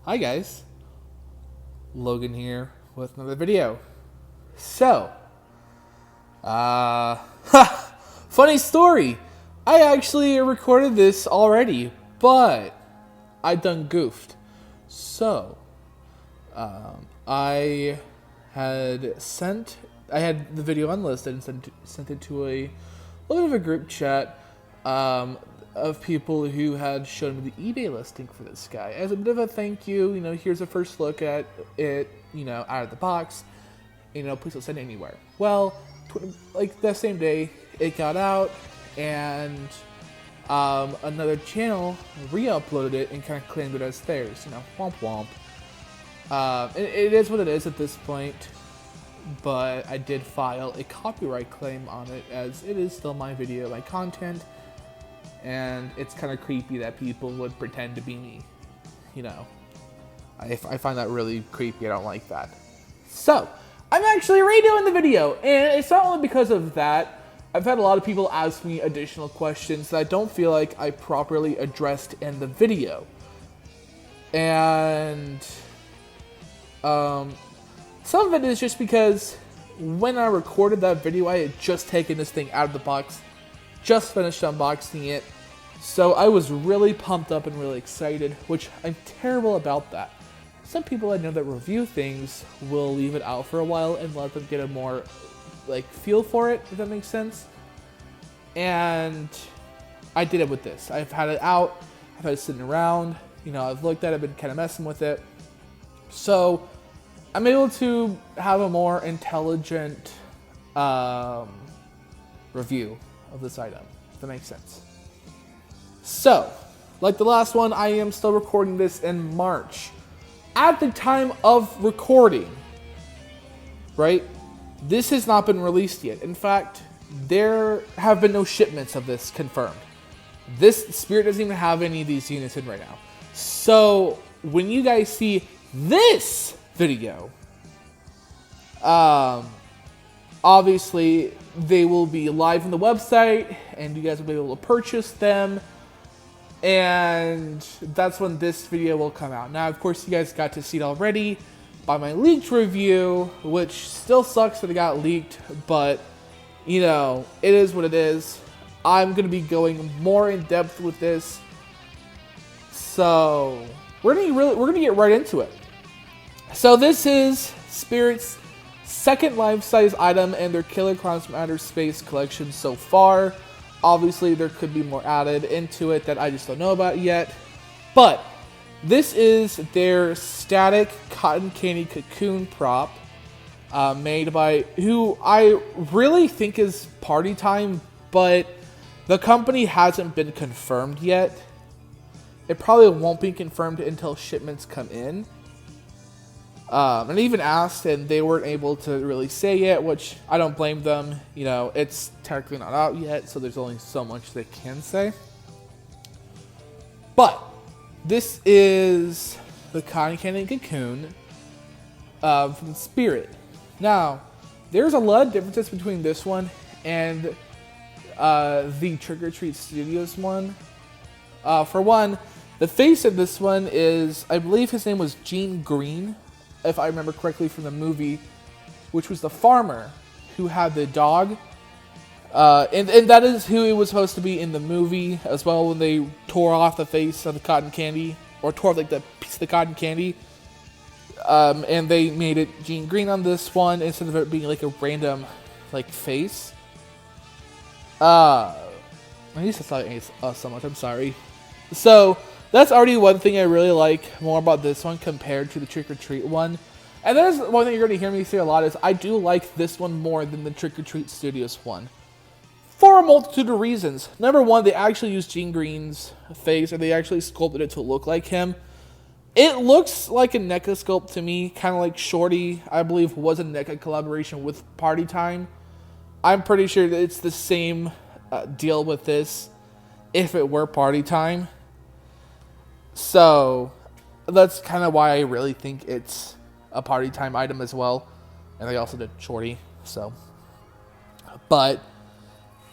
Hi guys, Logan here with another video. So, uh, funny story. I actually recorded this already, but I done goofed. So, I had the video unlisted and sent it to a little bit of a group chat of people who had shown me the eBay listing for this guy. As a bit of a thank you, here's a first look at it, out of the box. Please don't send it anywhere. Well, like that same day, it got out, and another channel re-uploaded it and kind of claimed it as theirs. Womp womp. It is what it is at this point, but I did file a copyright claim on it as it is still my video, my content, and it's kind of creepy that people would pretend to be me. I find that really creepy. I don't like that. So, I'm actually redoing the video, and it's not only because of that. I've had a lot of people ask me additional questions that I don't feel like I properly addressed in the video. And some of it is just because when I recorded that video, I had just taken this thing out of the box, just finished unboxing it, so I was really pumped up and really excited, which I'm terrible about that. Some people I know that review things will leave it out for a while and let them get a more feel for it, if that makes sense. And I did it with this. I've had it out, I've had it sitting around, I've looked at it, been kind of messing with it. So I'm able to have a more intelligent review of this item, if that makes sense. So, like the last one, I am still recording this in March. At the time of recording, right, this has not been released yet. In fact, there have been no shipments of this confirmed. This Spirit doesn't even have any of these units in right now. So, when you guys see this video, obviously they will be live on the website and you guys will be able to purchase them, and that's when this video will come out. Now, of course, you guys got to see it already by my leaked review, which still sucks that it got leaked, but it is what it is. I'm gonna be going more in depth with this, so we're gonna get right into it. So this is Spirit's second life-size item in their Killer Clowns from Outer Space collection so far. Obviously, there could be more added into it that I just don't know about yet. But this is their static cotton candy Cocoon prop, made by who I really think is Party Time, but the company hasn't been confirmed yet. It probably won't be confirmed until shipments come in. And I even asked, and they weren't able to really say yet, which I don't blame them. It's technically not out yet, so there's only so much they can say. But this is the Cotton Candy Cocoon from Spirit. Now, there's a lot of differences between this one and the Trick or Treat Studios one. For one, the face of this one is, I believe his name was Gene Green, if I remember correctly from the movie, which was the farmer who had the dog. And that is who it was supposed to be in the movie as well, when they tore off the face of the cotton candy, or tore off the piece of the cotton candy. And they made it Gene Green on this one instead of it being a random face. At least that's not it's so much, I'm sorry. So that's already one thing I really like more about this one compared to the Trick or Treat one. And that is one thing you're going to hear me say a lot, is I do like this one more than the Trick or Treat Studios one, for a multitude of reasons. Number one, they actually used Gene Green's face, or they actually sculpted it to look like him. It looks like a NECA sculpt to me, kind of like Shorty, I believe, was a NECA collaboration with Party Time. I'm pretty sure that it's the same deal with this, if it were Party Time. So that's kind of why I really think it's a Party Time item as well. And they also did Shorty, so. But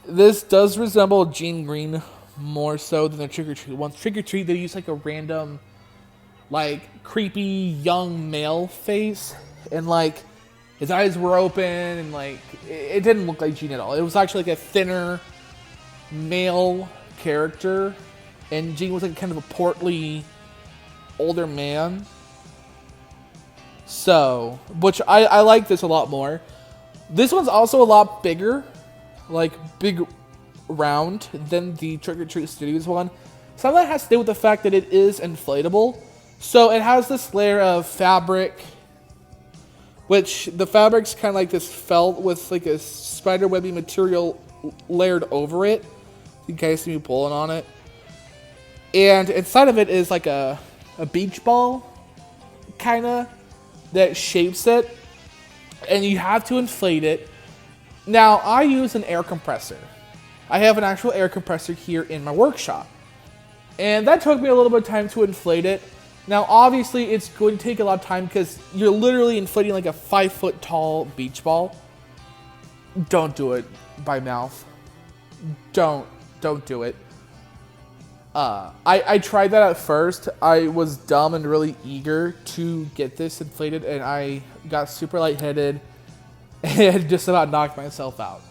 this does resemble Gene Green more so than the Trick or Treat ones. Trick or Treat, they use a random like creepy young male face, and like his eyes were open, and like it didn't look like Gene at all. It was actually like a thinner male character, and Gene was like kind of a portly older man. So, which I like this a lot more. This one's also a lot bigger, like big round, than the Trick or Treat Studios one. Some of that has to do with the fact that it is inflatable. So it has this layer of fabric, which the fabric's kind of like this felt with like a spiderwebby material layered over it. You can kind of see me pulling on it. And inside of it is like a beach ball, kind of, that shapes it. And you have to inflate it. Now, I use an air compressor. I have an actual air compressor here in my workshop. And that took me a little bit of time to inflate it. Now, obviously, it's going to take a lot of time because you're literally inflating like a 5-foot tall beach ball. Don't do it by mouth. Don't do it. I tried that at first. I was dumb and really eager to get this inflated, and I got super lightheaded and just about knocked myself out.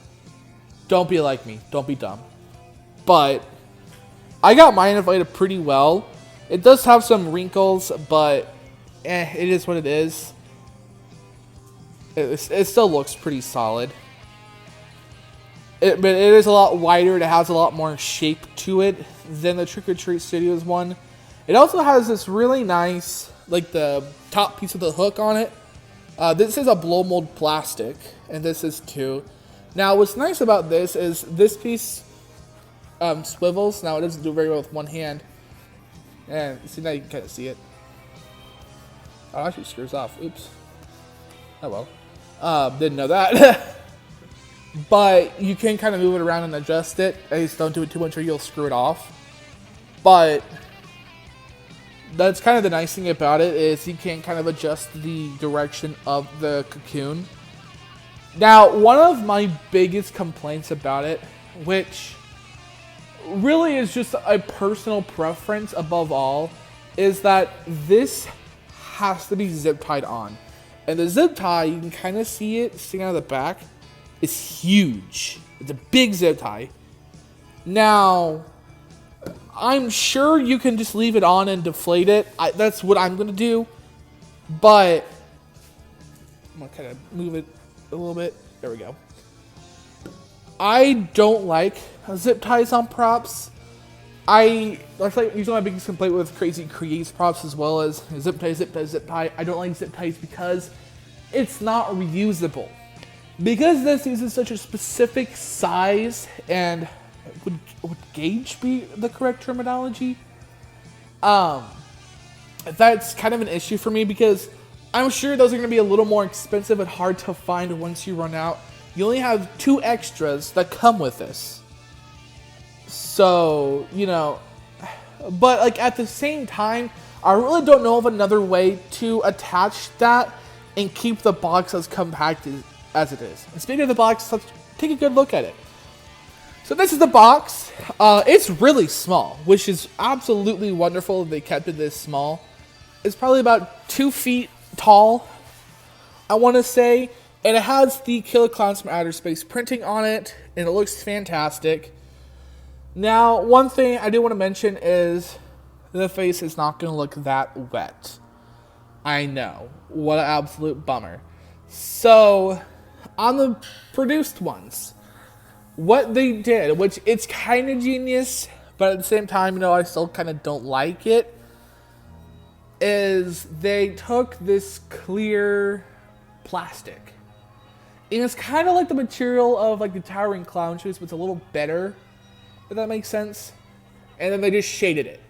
Don't be like me. Don't be dumb. But I got mine inflated pretty well. It does have some wrinkles, but it is what it is. It still looks pretty solid. But it is a lot wider. It has a lot more shape to it than the Trick or Treat Studios one. It also has this really nice, like the top piece of the hook on it. This is a blow mold plastic, and this is too. Now, what's nice about this is this piece swivels. Now, it doesn't do very well with one hand. And see, now you can kind of see it. Oh, it actually screws off. Oops. Oh well. Didn't know that. But you can kind of move it around and adjust it. At least don't do it too much or you'll screw it off. But that's kind of the nice thing about it, is you can kind of adjust the direction of the cocoon. Now, one of my biggest complaints about it, which really is just a personal preference above all, is that this has to be zip tied on. And the zip tie, you can kind of see it sticking out of the back, is huge. It's a big zip tie. Now, I'm sure you can just leave it on and deflate it. That's what I'm going to do. But I'm going to kind of move it a little bit. There we go. I don't like zip ties on props. That's like usually my biggest complaint with Crazy Creates props, as well as zip tie, zip tie, zip tie. I don't like zip ties because it's not reusable. Because this uses such a specific size, and would gauge be the correct terminology? That's kind of an issue for me, because I'm sure those are going to be a little more expensive and hard to find once you run out. You only have 2 extras that come with this. So, you know, but like at the same time, I really don't know of another way to attach that and keep the box as compact as it is. And speaking of the box, let's take a good look at it. So this is the box. It's really small, which is absolutely wonderful that they kept it this small. It's probably about 2 feet tall, I want to say. And it has the Killer Clowns from Outer Space printing on it, and it looks fantastic. Now, one thing I do want to mention is the face is not going to look that wet. I know. What an absolute bummer. So, on the produced ones, what they did, which it's kind of genius, but at the same time, you know, I still kind of don't like it, is they took this clear plastic. And it's kind of like the material of like the Towering Clown shoes, but it's a little better, if that makes sense. And then they just shaded it.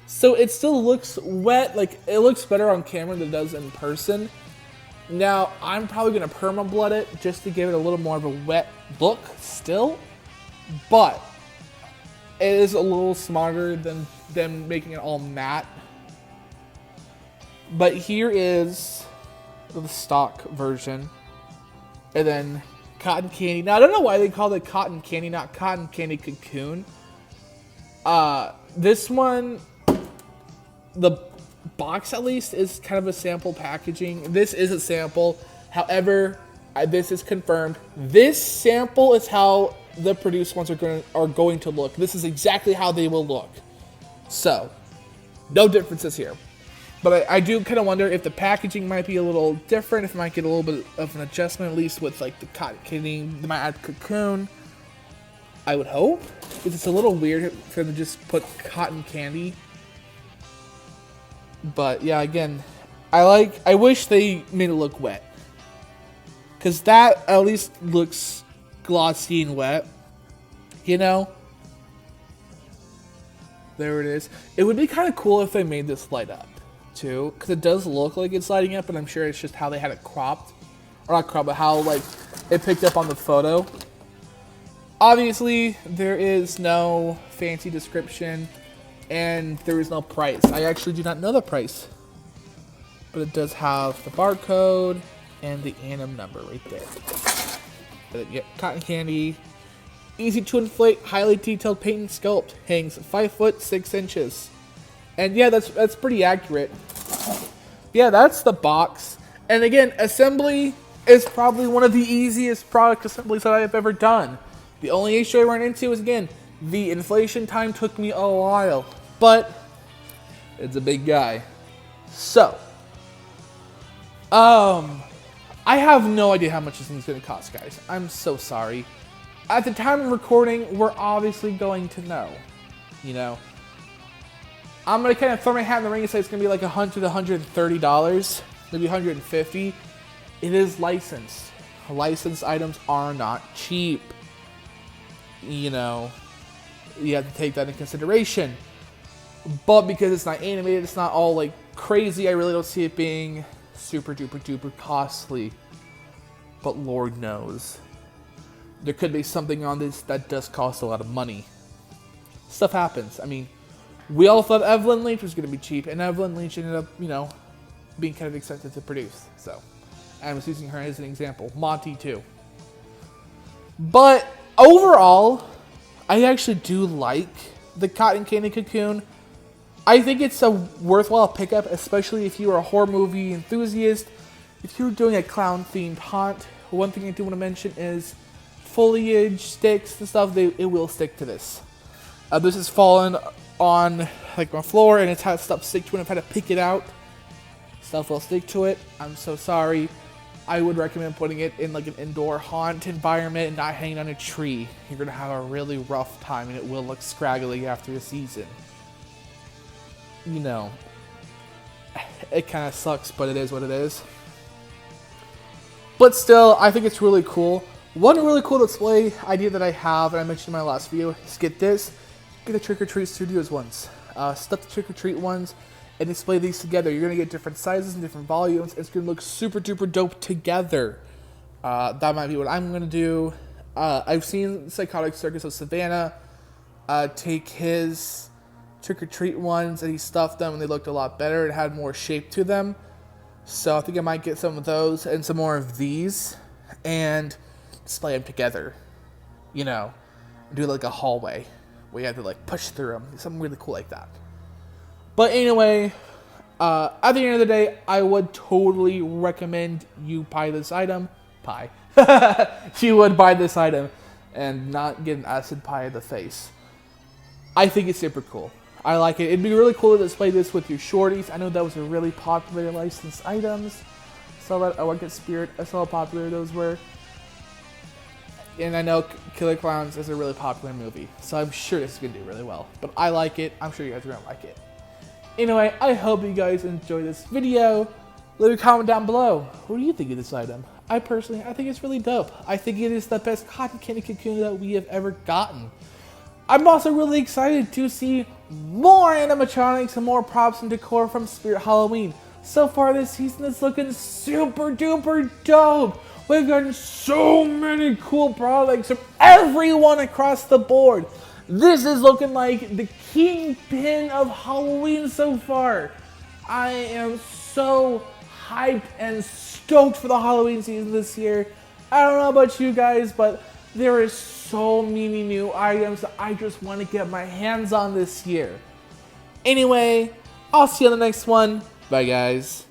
So it still looks wet, like it looks better on camera than it does in person. Now, I'm probably going to perma-blood it just to give it a little more of a wet look still. But it is a little smarter than them making it all matte. But here is the stock version. And then Cotton Candy. Now, I don't know why they call it Cotton Candy, not Cotton Candy Cocoon. This one, the box at least is kind of a sample packaging. This is a sample. However, this is confirmed. This sample is how the produced ones are going to look. This is exactly how they will look. So, no differences here. But I do kind of wonder if the packaging might be a little different, if it might get a little bit of an adjustment, at least with like the cotton candy. They might add Cocoon. I would hope. Because it's a little weird for them to just put cotton candy. But yeah, again, I wish they made it look wet. Because that at least looks glossy and wet. You know? There it is. It would be kind of cool if they made this light up, too. Because it does look like it's lighting up, but I'm sure it's just how they had it cropped. Or not cropped, but how, like, it picked up on the photo. Obviously, there is no fancy description, and there is no price. I actually do not know the price. But it does have the barcode and the Anim number right there. Yep, cotton candy. Easy to inflate, highly detailed paint and sculpt. Hangs 5 foot 6 inches. And yeah, that's pretty accurate. Yeah, that's the box. And again, assembly is probably one of the easiest product assemblies that I've ever done. The only issue I ran into is, again, the inflation time took me a while. But it's a big guy. So, I have no idea how much this thing's going to cost, guys. I'm so sorry. At the time of recording, we're obviously going to know. You know, I'm going to kind of throw my hat in the ring and say it's going to be like $100 to $130, maybe $150. It is licensed. Licensed items are not cheap. You know, you have to take that into consideration. But because it's not animated, it's not all like crazy, I really don't see it being super duper duper costly. But Lord knows, there could be something on this that does cost a lot of money. Stuff happens. I mean, we all thought Evelyn Lynch was going to be cheap, and Evelyn Lynch ended up, you know, being kind of expensive to produce. So, I was using her as an example. Monty too. But overall, I actually do like the Cotton Candy Cocoon. I think it's a worthwhile pickup, especially if you're a horror movie enthusiast. If you're doing a clown-themed haunt, one thing I do want to mention is foliage, sticks, and stuff, it will stick to this. This has fallen on like my floor, and it's had stuff stick to it. I've had to pick it out. Stuff will stick to it. I'm so sorry. I would recommend putting it in like an indoor haunt environment and not hanging on a tree. You're going to have a really rough time, and it will look scraggly after a season. You know, it kind of sucks, but it is what it is. But still, I think it's really cool. One really cool display idea that I have, and I mentioned in my last video, is get this. Get the Trick or Treat Studios ones. Stuff the Trick or Treat ones and display these together. You're going to get different sizes and different volumes. It's going to look super duper dope together. That might be what I'm going to do. I've seen Psychotic Circus of Savannah take his Trick or Treat ones and he stuffed them and they looked a lot better. It had more shape to them. So I think I might get some of those and some more of these and display them together. You know, do like a hallway where you have to like push through them. Something really cool like that. But anyway, at the end of the day, I would totally recommend you buy this item. You would buy this item and not get an acid pie in the face. I think it's super cool. I like it. It'd be really cool to display this with your shorties. I know that was a really popular licensed items. Saw that. I worked at Spirit. I saw how popular those were. And I know Killer Clowns is a really popular movie. So I'm sure this is going to do really well. But I like it. I'm sure you guys are going to like it. Anyway, I hope you guys enjoyed this video. Leave a comment down below. What do you think of this item? I think it's really dope. I think it is the best cotton candy cocoon that we have ever gotten. I'm also really excited to see more animatronics and more props and decor from Spirit Halloween. So far this season it's looking super duper dope. We've gotten so many cool products from everyone across the board. This is looking like the kingpin of Halloween so far. I am so hyped and stoked for the Halloween season this year. I don't know about you guys, but there is so many new items that I just want to get my hands on this year. Anyway, I'll see you on the next one. Bye, guys.